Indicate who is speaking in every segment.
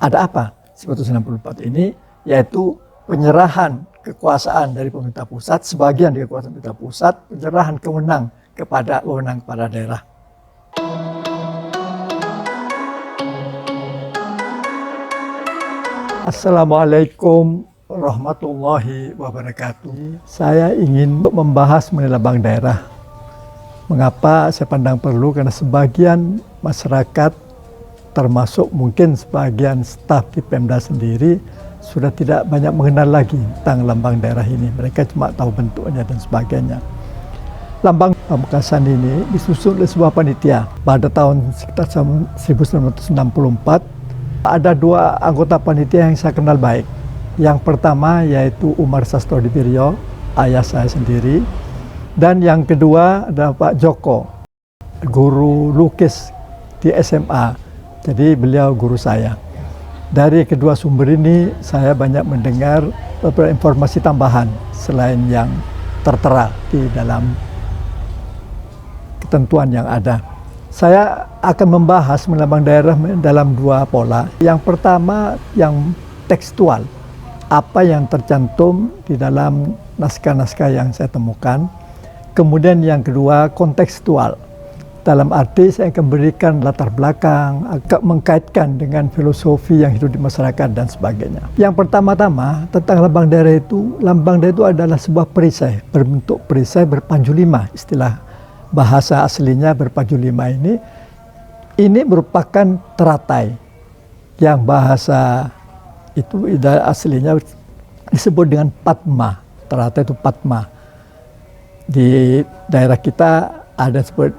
Speaker 1: Ada apa 1994 ini? Yaitu penyerahan kekuasaan dari pemerintah pusat, sebagian dari kekuasaan pemerintah pusat, penyerahan wewenang kepada daerah. Assalamualaikum warahmatullahi wabarakatuh. Saya ingin membahas mengenai lambang daerah. Mengapa saya pandang perlu? Karena sebagian masyarakat, termasuk mungkin sebagian staf di Pemda sendiri, sudah tidak banyak mengenal lagi tentang lambang daerah ini. Mereka cuma tahu bentuknya dan sebagainya. Lambang Pamekasan ini disusun oleh sebuah panitia pada tahun sekitar 1964. Ada dua anggota panitia yang saya kenal baik. Yang pertama yaitu Umar Sastrodipiryo, ayah saya sendiri. Dan yang kedua adalah Pak Joko, guru lukis di SMA. Jadi beliau guru saya. Dari kedua sumber ini saya banyak mendengar beberapa informasi tambahan selain yang tertera di dalam ketentuan yang ada. Saya akan membahas lambang daerah dalam dua pola. Yang pertama yang tekstual, apa yang tercantum di dalam naskah-naskah yang saya temukan. Kemudian yang kedua kontekstual, dalam arti saya akan berikan latar belakang, agak mengkaitkan dengan filosofi yang hidup di masyarakat dan sebagainya. Yang pertama-tama tentang lambang daerah itu adalah sebuah perisai, berbentuk perisai berpanju lima, istilah bahasa aslinya berpanju lima ini merupakan teratai yang bahasa itu aslinya disebut dengan Padma. Teratai itu Padma. Di daerah kita ada sebut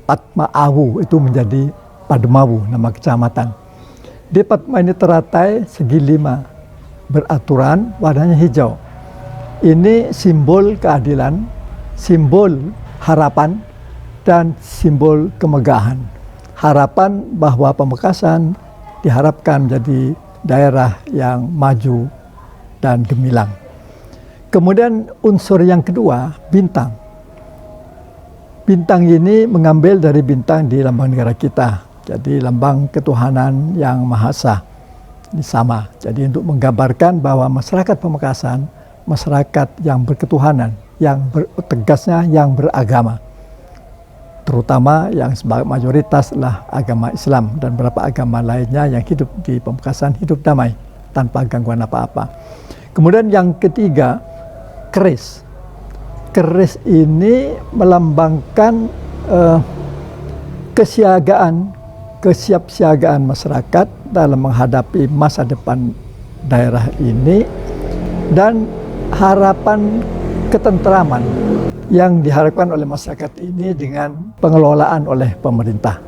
Speaker 1: Padma Awu, itu menjadi Padmawu, nama kecamatan. Di Padma ini teratai segi lima, beraturan, warnanya hijau. Ini simbol keadilan, simbol harapan, dan simbol kemegahan. Harapan bahwa Pamekasan diharapkan menjadi daerah yang maju dan gemilang. Kemudian unsur yang kedua, bintang. Bintang ini mengambil dari bintang di lambang negara kita. Jadi lambang ketuhanan yang Maha Esa. Ini sama. Jadi untuk menggambarkan bahwa masyarakat Pamekasan, masyarakat yang berketuhanan, yang tegasnya yang beragama. Terutama yang sebagai mayoritas adalah agama Islam dan beberapa agama lainnya yang hidup di Pamekasan hidup damai tanpa gangguan apa-apa. Kemudian yang ketiga, keris. Keris ini melambangkan kesiapsiagaan masyarakat dalam menghadapi masa depan daerah ini dan harapan ketentraman yang diharapkan oleh masyarakat ini dengan pengelolaan oleh pemerintah.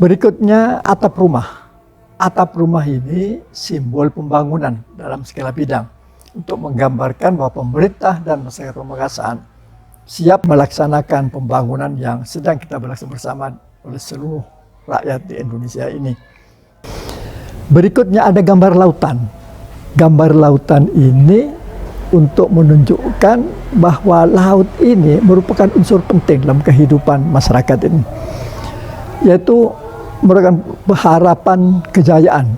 Speaker 1: Berikutnya atap rumah. Atap rumah ini simbol pembangunan dalam segala bidang untuk menggambarkan bahwa pemerintah dan masyarakat Pamekasan siap melaksanakan pembangunan yang sedang kita laksanakan bersama oleh seluruh rakyat di Indonesia ini. Berikutnya ada gambar lautan. Gambar lautan ini untuk menunjukkan bahwa laut ini merupakan unsur penting dalam kehidupan masyarakat ini, yaitu merupakan harapan kejayaan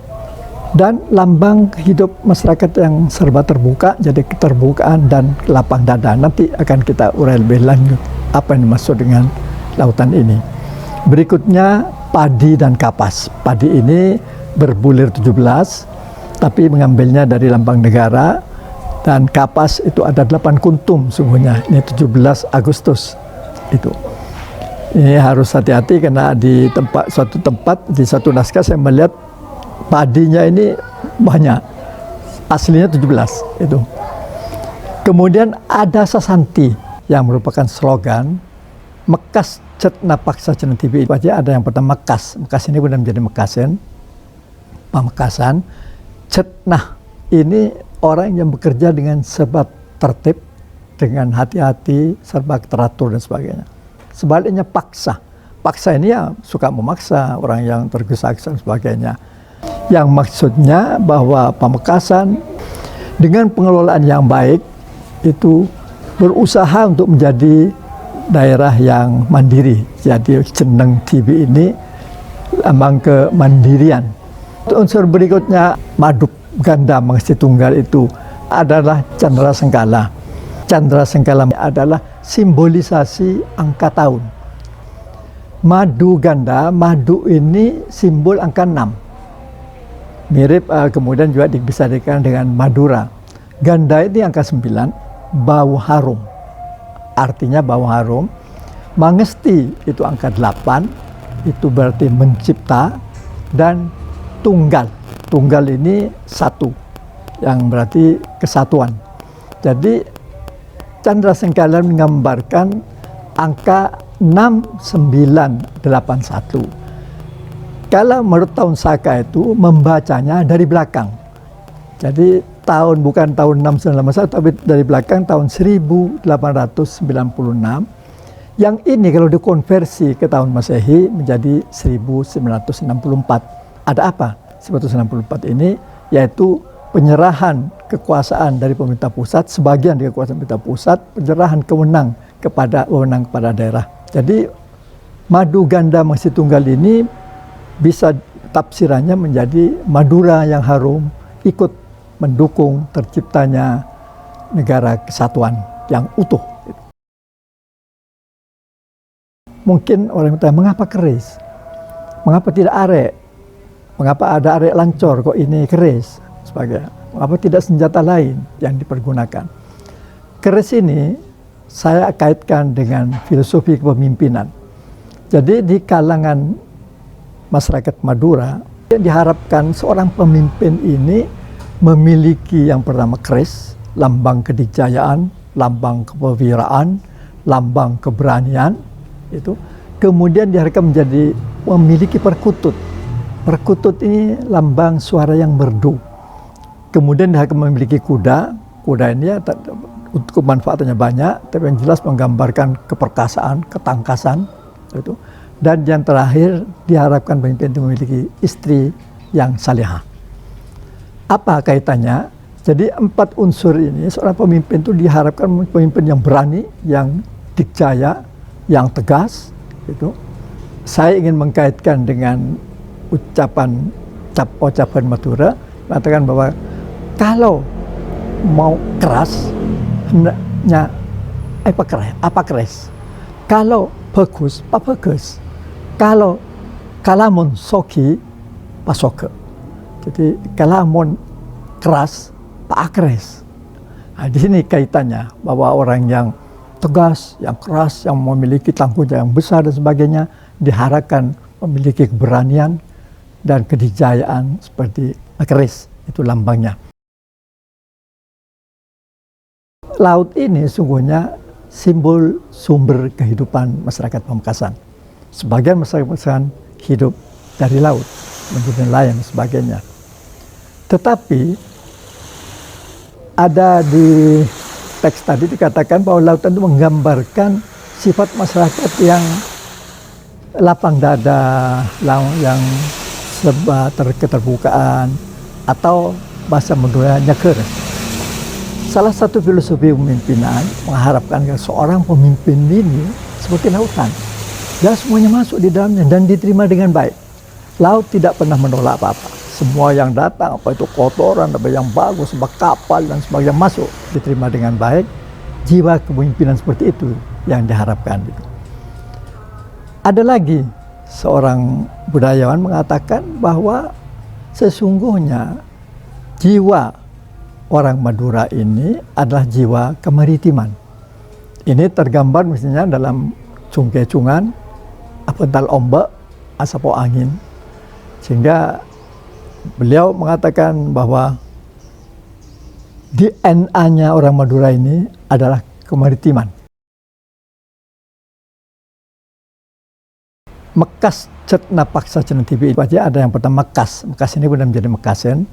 Speaker 1: dan lambang hidup masyarakat yang serba terbuka, jadi keterbukaan dan lapang dada. Nanti akan kita urai lebih lanjut apa yang dimaksud dengan lautan ini. Berikutnya padi dan kapas. Padi ini berbulir 17, tapi mengambilnya dari lambang negara. Dan kapas itu ada 8 kuntum sungguhnya, ini 17 Agustus itu. Ini harus hati-hati karena di suatu tempat, di satu naskah saya melihat padinya ini banyak, aslinya 17 itu. Kemudian ada sasanti yang merupakan slogan Mekas Cetna Paksa Cetna TV. Ada yang pertama Mekas, Mekas ini kemudian menjadi Mekasen, Pamekasan. Cetna ini orang yang bekerja dengan serba tertib, dengan hati-hati, serba teratur dan sebagainya. Sebaliknya paksa. Paksa ini ya suka memaksa, orang yang tergesa-gesa dan sebagainya. Yang maksudnya bahwa Pamekasan dengan pengelolaan yang baik itu berusaha untuk menjadi daerah yang mandiri. Jadi jeneng TV ini lambang kemandirian. Unsur berikutnya madu ganda mengisi tunggal itu adalah candra sengkala. Candra sengkala adalah simbolisasi angka tahun. Madu ganda, madu ini simbol angka 6. Mirip kemudian juga bisa dikatakan dengan Madura. Ganda ini angka 9, bau harum. Artinya bau harum. Mangesti itu angka 8, itu berarti mencipta. Dan tunggal. Tunggal ini satu, yang berarti kesatuan. Jadi candra sengkala menggambarkan angka 6981. Kalau menurut tahun Saka itu membacanya dari belakang. Jadi bukan tahun 6981 tapi dari belakang tahun 1896. Yang ini kalau dikonversi ke tahun Masehi menjadi 1964. Ada apa? 1964 ini yaitu penyerahan kekuasaan dari pemerintah pusat, sebagian dari kekuasaan pemerintah pusat, penyerahan wewenang kepada daerah. Jadi madu ganda mengisi tunggal ini bisa tafsirannya menjadi Madura yang harum ikut mendukung terciptanya negara kesatuan yang utuh. Mungkin orang bertanya, mengapa keris? Mengapa tidak arek? Mengapa ada arek lancor kok ini keris? Sebagainya. Mengapa tidak senjata lain yang dipergunakan? Keris ini saya kaitkan dengan filosofi kepemimpinan. Jadi di kalangan masyarakat Madura, diharapkan seorang pemimpin ini memiliki yang pertama keris, lambang kedikjayaan, lambang kepewiraan, lambang keberanian, itu. Kemudian diharapkan menjadi memiliki perkutut. Perkutut ini lambang suara yang merdu. Kemudian diharapkan memiliki kuda. Kuda ini ya, untuk manfaatnya banyak, tapi yang jelas menggambarkan keperkasaan, ketangkasan, itu. Dan yang terakhir diharapkan pemimpin itu memiliki istri yang salihah. Apa kaitannya? Jadi 4 unsur ini seorang pemimpin itu diharapkan pemimpin yang berani, yang dikjaya, yang tegas. Itu. Saya ingin mengkaitkan dengan ucapan Madura, mengatakan bahwa kalau mau keras hendaknya apa keras. Kalau bagus, apa bagus. Kalau kalamun soki, pasoke. Jadi kalamun keras, pak keras. Nah, di sini kaitannya bahwa orang yang tegas, yang keras, yang memiliki tanggung jawab yang besar dan sebagainya diharapkan memiliki keberanian dan kedikjayaan seperti keris, itu lambangnya. Laut ini sungguhnya simbol sumber kehidupan masyarakat Pamekasan. Sebagian masyarakat Pamekasan hidup dari laut, menjadi nelayan dan sebagainya. Tetapi ada di teks tadi dikatakan bahwa lautan itu menggambarkan sifat masyarakat yang lapang dada, yang serba keterbukaan, atau bahasa Madura nyeker. Salah satu filosofi pemimpinan mengharapkan seorang pemimpin ini seperti lautan. Dia semuanya masuk di dalamnya dan diterima dengan baik. Laut tidak pernah menolak apa-apa. Semua yang datang, apa itu kotoran, apa yang bagus, apa kapal dan sebagainya masuk, diterima dengan baik. Jiwa kepemimpinan seperti itu yang diharapkan. Ada lagi seorang budayawan mengatakan bahwa sesungguhnya jiwa orang Madura ini adalah jiwa kemaritiman. Ini tergambar misalnya dalam cungkecungan, apental ombak, asapo angin. Sehingga beliau mengatakan bahwa DNA-nya orang Madura ini adalah kemaritiman. Mekas cetna paksa cetna tibi aja ada yang pertama Mekas. Mekas ini benar menjadi Mekasen,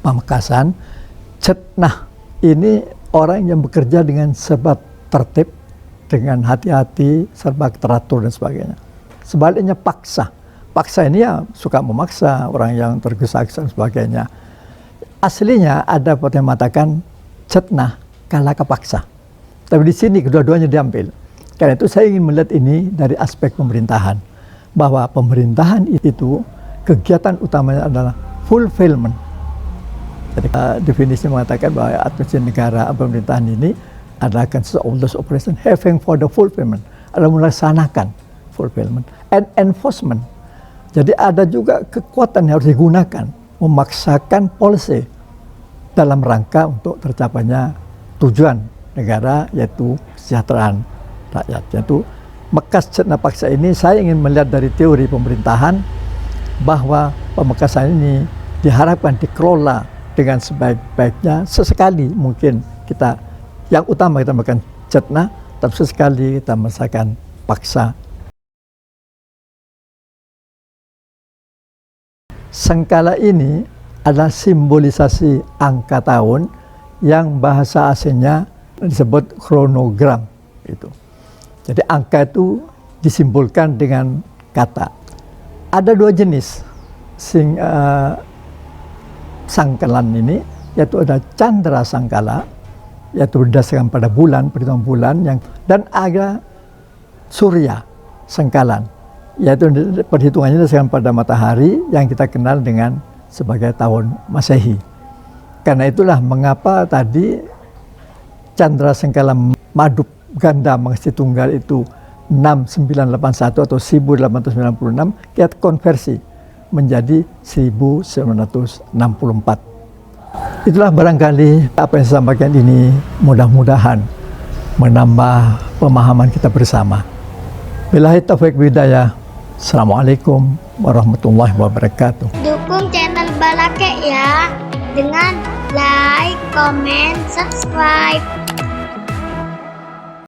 Speaker 1: Pamekasan. Cetna ini orang yang bekerja dengan serba tertib, dengan hati-hati, serba teratur dan sebagainya. Sebaliknya paksa. Paksa ini ya suka memaksa, orang yang tergesa-gesa dan sebagainya. Aslinya ada yang mengatakan cetna kalaka paksa. Tapi di sini kedua-duanya diambil. Karena itu saya ingin melihat ini dari aspek pemerintahan. Bahwa pemerintahan itu kegiatan utamanya adalah fulfillment. Jadi definisi mengatakan bahwa administrasi negara pemerintahan ini adalah consist of those operation having for the fulfillment, adalah melaksanakan fulfillment and enforcement. Jadi ada juga kekuatan yang harus digunakan memaksakan policy dalam rangka untuk tercapainya tujuan negara, yaitu kesejahteraan rakyat. Yaitu Mekas Paksa ini saya ingin melihat dari teori pemerintahan bahwa pemekasan ini diharapkan dikelola dengan sebaik-baiknya. Sesekali mungkin kita, yang utama kita melakukan cetna, tapi sesekali kita merasakan paksa. Sengkala ini adalah simbolisasi angka tahun yang bahasa aslinya disebut kronogram. Itu. Jadi angka itu disimbolkan dengan kata. Ada dua jenis sangkalan ini, yaitu ada candra sangkala, yaitu berdasarkan pada bulan, perhitungan bulan, dan ada surya sangkalan, yaitu perhitungannya berdasarkan pada matahari yang kita kenal dengan sebagai tahun Masehi. Karena itulah mengapa tadi candra sangkala Madub ganda Mangesti Tunggal itu 6981 atau 1896 kita konversi menjadi 1964. Itulah barangkali apa yang saya sampaikan ini mudah-mudahan menambah pemahaman kita bersama. Billahi taufiq wal-hidayah. Assalamualaikum warahmatullahi wabarakatuh.
Speaker 2: Dukung channel Balake ya dengan like, comment, subscribe.